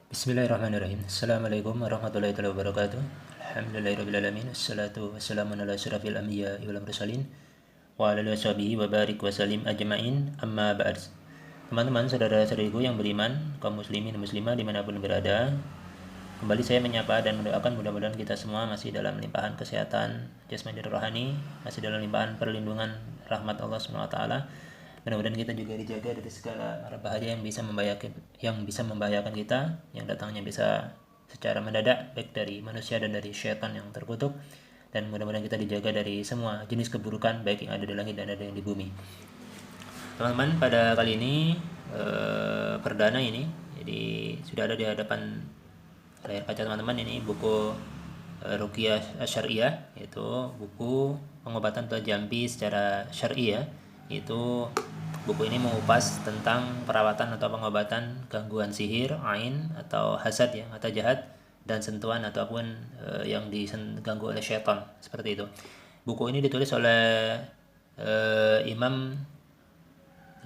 Bismillahirrahmanirrahim. Assalamualaikum warahmatullahi wabarakatuh. Alhamdulillahirrahmanirrahim. Assalatu wassalamu ala asyrafil anbiya wal mursalin wa ala alihi washabihi wa barik wa salim ajma'in amma ba'd. Teman-teman, saudara-saudariku yang beriman, kaum muslimin dan muslimah dimanapun berada, kembali saya menyapa dan mendoakan mudah-mudahan kita semua masih dalam limpahan kesehatan jasmani dan rohani, masih dalam limpahan perlindungan rahmat Allah Subhanahu wa taala. Mudah-mudahan kita juga dijaga dari segala mara bahaya yang bisa membahayakan kita, yang datangnya bisa secara mendadak, baik dari manusia dan dari syaitan yang terkutuk. Dan mudah-mudahan kita dijaga dari semua jenis keburukan, baik yang ada di langit dan ada yang di bumi. Teman-teman, pada kali ini perdana ini, jadi sudah ada di hadapan layar kaca teman-teman ini buku Ruqyah Syariah, yaitu buku pengobatan atau jampi secara syariah. Itu buku ini mengupas tentang perawatan atau pengobatan gangguan sihir, ain atau hasad ya, atau jahat, dan sentuhan ataupun yang diganggu oleh syaitan, seperti itu. Buku ini ditulis oleh Imam,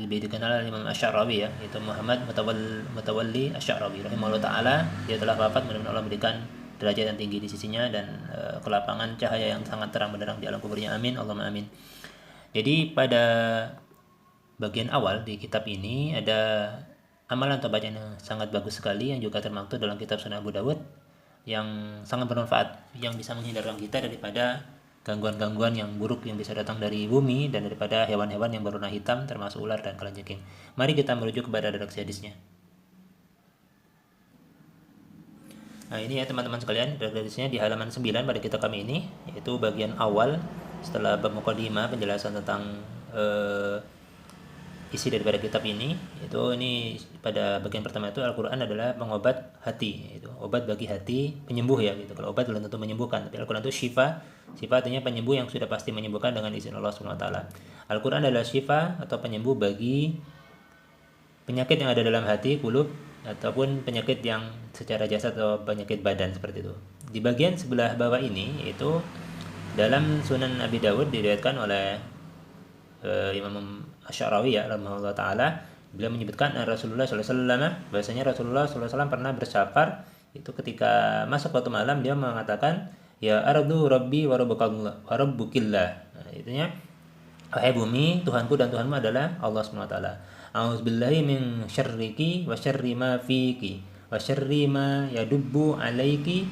lebih dikenal Imam Asy-Sya'rawi ya, yaitu Muhammad Mutawalli Asy-Sya'rawi rahimahullah taala. Dia telah wafat, mudah-mudahan Allah memberikan derajat yang tinggi di sisinya dan kelapangan cahaya yang sangat terang benderang di alam kuburnya. Amin, Allahumma amin. Jadi pada bagian awal di kitab ini ada amalan atau bacaan yang sangat bagus sekali, yang juga termaktub dalam kitab Sunan Abu Dawud, yang sangat bermanfaat, yang bisa menghindarkan kita daripada gangguan-gangguan yang buruk yang bisa datang dari bumi dan daripada hewan-hewan yang berwarna hitam termasuk ular dan kalajengking. Mari kita merujuk kepada redaksi hadisnya. Nah, ini ya teman-teman sekalian, redaksinya di halaman 9 pada kitab kami ini, yaitu bagian awal setelah bab mukadimah, penjelasan tentang isi daripada kitab ini. Itu ini pada bagian pertama itu Al-Qur'an adalah pengobat hati, itu obat bagi hati, penyembuh ya gitu. Kalau obat belum tentu menyembuhkan, tapi Al-Qur'an itu syifa. Syifa artinya penyembuh yang sudah pasti menyembuhkan dengan izin Allah Subhanahu wa taala. Al-Qur'an adalah syifa atau penyembuh bagi penyakit yang ada dalam hati, kulub, ataupun penyakit yang secara jasad atau penyakit badan, seperti itu. Di bagian sebelah bawah ini itu dalam Sunan Abi Dawud diriwayatkan oleh Imam Asy-Sya'rawi ya rahimahullah taala, beliau menyebutkan Rasulullah SAW, bahasanya Rasulullah SAW pernah bersafar, itu ketika masuk waktu malam dia mengatakan, ya ardu rabbi wa rabbukillah. Nah, itunya, wahai bumi, Tuhanku dan Tuhanmu adalah Allah Subhanahu wa taala. A'udzubillahi min syarriki wa syarri ma fiki wa syarri ma yadubbu alaiki.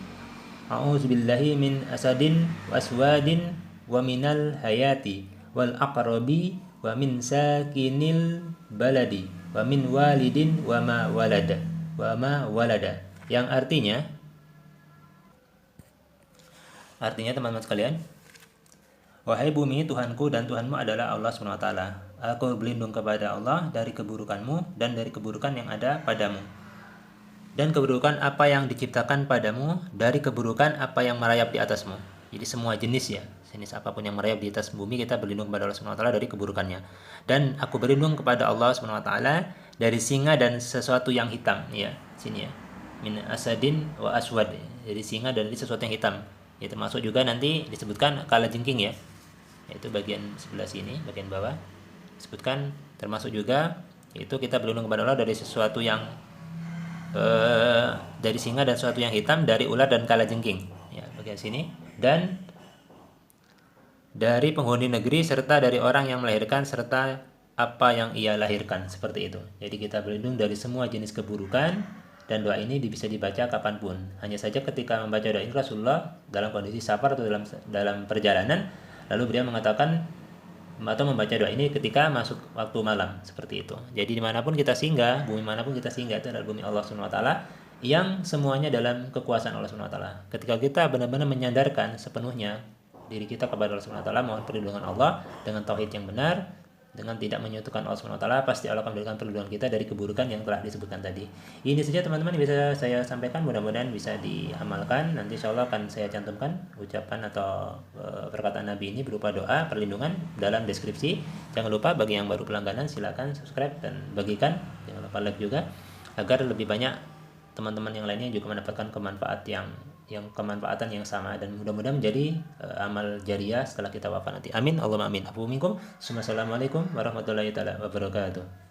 A'udzubillahi min asadin wa aswadin wa minal hayati wal aqrabi wa min sakinil baladi wa min walidin wa ma walada, yang artinya teman-teman sekalian, wahai bumi, Tuhanku dan Tuhanmu adalah Allah Subhanahu wa taala. Aku berlindung kepada Allah dari keburukanmu dan dari keburukan yang ada padamu, dan keburukan apa yang diciptakan padamu, dari keburukan apa yang merayap di atasmu. Jadi semua jenis ya, jenis apapun yang merayap di atas bumi, kita berlindung kepada Allah Subhanahu wa taala dari keburukannya. Dan aku berlindung kepada Allah Subhanahu wa taala dari singa dan sesuatu yang hitam ya, sini ya. Min asadin wa aswad. Jadi singa dan dari sesuatu yang hitam. Ya, termasuk juga nanti disebutkan kalajengking ya. Yaitu bagian sebelah sini, bagian bawah. Disebutkan termasuk juga itu kita berlindung kepada Allah dari sesuatu yang dari singa dan sesuatu yang hitam, dari ular dan kalajengking ya, bagian sini, dan dari penghuni negeri serta dari orang yang melahirkan serta apa yang ia lahirkan, seperti itu. Jadi kita berlindung dari semua jenis keburukan, dan doa ini bisa dibaca kapanpun. Hanya saja ketika membaca doa ini Rasulullah dalam kondisi safar atau dalam perjalanan, lalu beliau mengatakan atau membaca doa ini ketika masuk waktu malam, seperti itu. Jadi dimanapun kita singgah, bumi manapun kita singgah, itu adalah bumi Allah Subhanahu wa taala, yang semuanya dalam kekuasaan Allah Subhanahu wa taala. Ketika kita benar-benar menyandarkan sepenuhnya diri kita kepada Allah Subhanahu wa taala, mohon perlindungan Allah dengan tauhid yang benar, dengan tidak menyekutukan Allah Subhanahu wa taala, pasti Allah akan memberikan perlindungan kita dari keburukan yang telah disebutkan tadi. Ini saja teman-teman yang bisa saya sampaikan, mudah-mudahan bisa diamalkan. Nanti insyaallah akan saya cantumkan ucapan atau perkataan Nabi ini berupa doa perlindungan dalam deskripsi. Jangan lupa bagi yang baru pelangganan silakan subscribe dan bagikan, jangan lupa like juga, agar lebih banyak teman-teman yang lainnya juga mendapatkan kemanfaatan yang sama, dan mudah-mudahan menjadi amal jariah setelah kita wafat nanti. Amin, Allahumma amin. Assalamualaikum warahmatullahi wabarakatuh.